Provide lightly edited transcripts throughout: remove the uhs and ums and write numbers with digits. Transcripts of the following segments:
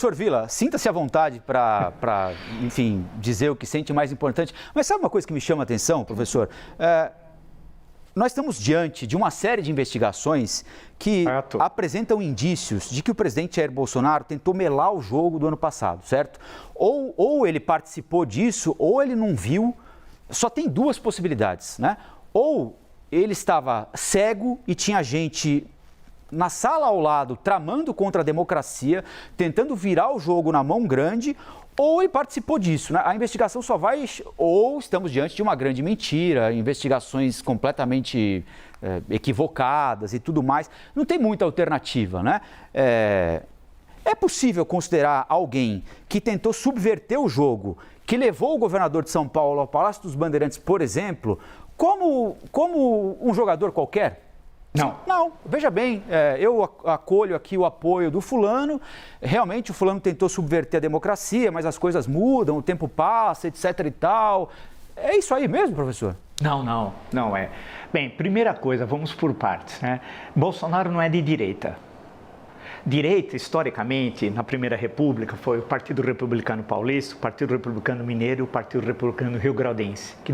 Professor Villa, sinta-se à vontade para, enfim, dizer o que sente mais importante. Mas sabe uma coisa que me chama a atenção, professor? Nós estamos diante de uma série de investigações que apresentam indícios de que o presidente Jair Bolsonaro tentou melar o jogo do ano passado, certo? Ou ele participou disso, ou ele não viu. Só tem duas possibilidades, né? Ou ele estava cego e tinha gente na sala ao lado tramando contra a democracia, tentando virar o jogo na mão grande, ou ele participou disso, né? A investigação só vai... Ou estamos diante de uma grande mentira, investigações completamente equivocadas e tudo mais. Não tem muita alternativa, né? É possível considerar alguém que tentou subverter o jogo, que levou o governador de São Paulo ao Palácio dos Bandeirantes, por exemplo, como um jogador qualquer? Não, veja bem, eu acolho aqui o apoio do fulano, realmente o fulano tentou subverter a democracia, mas as coisas mudam, o tempo passa, etc e tal. É isso aí mesmo, professor? Não é. Bem, primeira coisa, vamos por partes, né? Bolsonaro não é de direita. Direita, historicamente, na Primeira República, foi o Partido Republicano Paulista, o Partido Republicano Mineiro e o Partido Republicano Rio-Grandense, que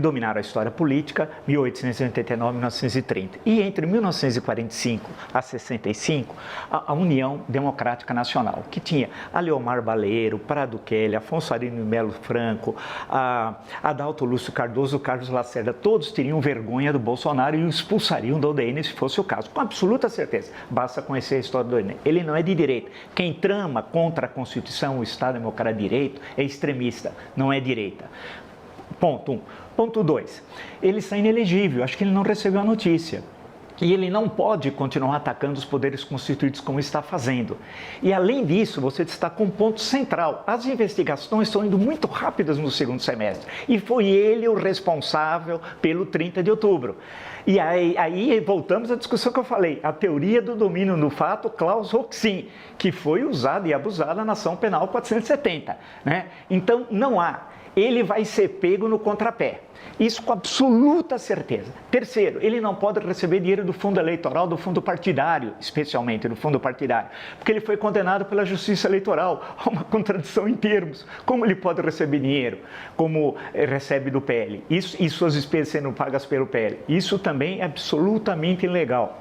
dominaram a história política 1889 e 1930. E entre 1945 a 65, a União Democrática Nacional, que tinha Aleomar Baleiro, Prado Kelly, Afonso Arino Melo Franco, Adalto Lúcio Cardoso, Carlos Lacerda, todos teriam vergonha do Bolsonaro e o expulsariam da UDN se fosse o caso, com absoluta certeza. Basta conhecer a história do UDN. Ele não é de direita. Quem trama contra a Constituição, o Estado Democrático de Direito, é extremista, não é direita. Ponto 1. Ponto 2. Ele está inelegível, acho que ele não recebeu a notícia. E ele não pode continuar atacando os poderes constituídos como está fazendo. E, além disso, você destaca um ponto central. As investigações estão indo muito rápidas no segundo semestre. E foi ele o responsável pelo 30 de outubro. E aí voltamos à discussão que eu falei, a teoria do domínio no fato, Klaus Roxin, que foi usada e abusada na ação penal 470. Né? Então, não há. Ele vai ser pego no contrapé. Isso com absoluta certeza. Terceiro, ele não pode receber dinheiro do fundo eleitoral, do fundo partidário, especialmente do fundo partidário, porque ele foi condenado pela Justiça Eleitoral. Há uma contradição em termos. Como ele pode receber dinheiro, como recebe do PL? Isso, e suas despesas sendo pagas pelo PL. Isso também é absolutamente ilegal.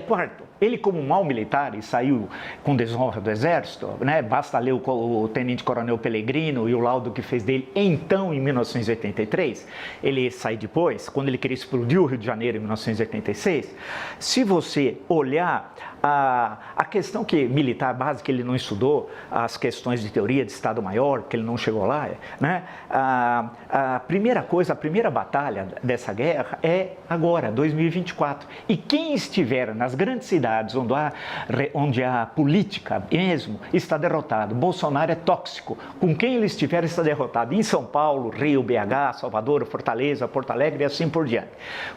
Quarto, ele como um mau militar e saiu com desonra do Exército, né? Basta ler o tenente-coronel Pellegrino e o laudo que fez dele, então, em 1983, ele sai depois, quando ele queria explodir o Rio de Janeiro em 1986. Se você olhar a questão militar básica, ele não estudou, as questões de teoria de Estado-Maior, que ele não chegou lá, né? A primeira coisa, a primeira batalha dessa guerra é agora, 2024. E quem estiver nas grandes cidades onde a política mesmo está derrotada, Bolsonaro é tóxico, com quem ele estiver está derrotado, em São Paulo, Rio, BH, Salvador, Fortaleza, Porto Alegre e assim por diante.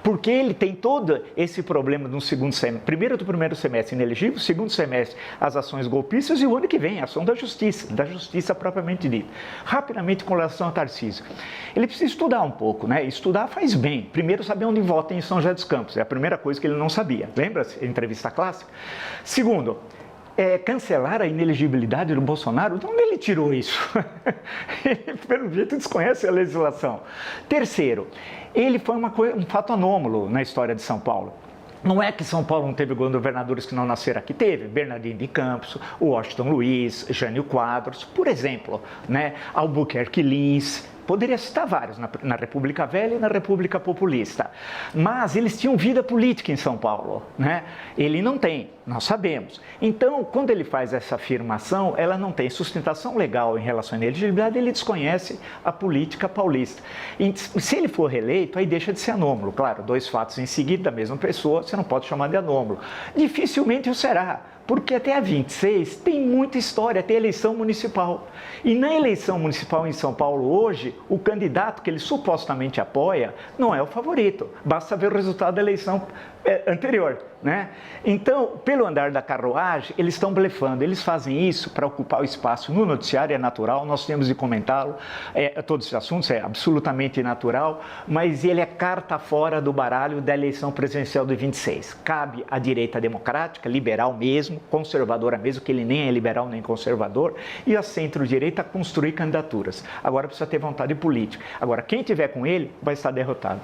Porque ele tem todo esse problema no segundo semestre, do primeiro semestre inelegível, segundo semestre as ações golpistas e o ano que vem a ação da justiça propriamente dita. Rapidamente com relação a Tarcísio, ele precisa estudar um pouco, né? Estudar faz bem. Primeiro, saber onde vota em São José dos Campos, é a primeira coisa que ele não sabia. Lembra-se? Entrevista clássica. Segundo, cancelar a inelegibilidade do Bolsonaro, de onde ele tirou isso? Ele, pelo jeito, desconhece a legislação. Terceiro, ele foi um fato anômalo na história de São Paulo. Não é que São Paulo não teve governadores que não nasceram aqui, teve Bernardino de Campos, Washington Luiz, Jânio Quadros, por exemplo, né? Albuquerque Lins. Poderia citar vários na República Velha e na República Populista. Mas eles tinham vida política em São Paulo, né? Ele não tem, nós sabemos. Então, quando ele faz essa afirmação, ela não tem sustentação legal em relação à inelegibilidade, ele desconhece a política paulista. E se ele for reeleito, aí deixa de ser anômalo. Claro, dois fatos em seguida da mesma pessoa, você não pode chamar de anômalo. Dificilmente o será. Porque até a 26 tem muita história, tem eleição municipal. E na eleição municipal em São Paulo hoje, o candidato que ele supostamente apoia não é o favorito. Basta ver o resultado da eleição anterior, né? Então, pelo andar da carruagem, eles estão blefando. Eles fazem isso para ocupar o espaço no noticiário, é natural, nós temos de comentá-lo. Todos esses assuntos é absolutamente natural, mas ele é carta fora do baralho da eleição presidencial de 26. Cabe à direita democrática, liberal mesmo, conservadora mesmo, que ele nem é liberal nem conservador, e à centro-direita construir candidaturas. Agora precisa ter vontade política. Agora, quem tiver com ele vai estar derrotado.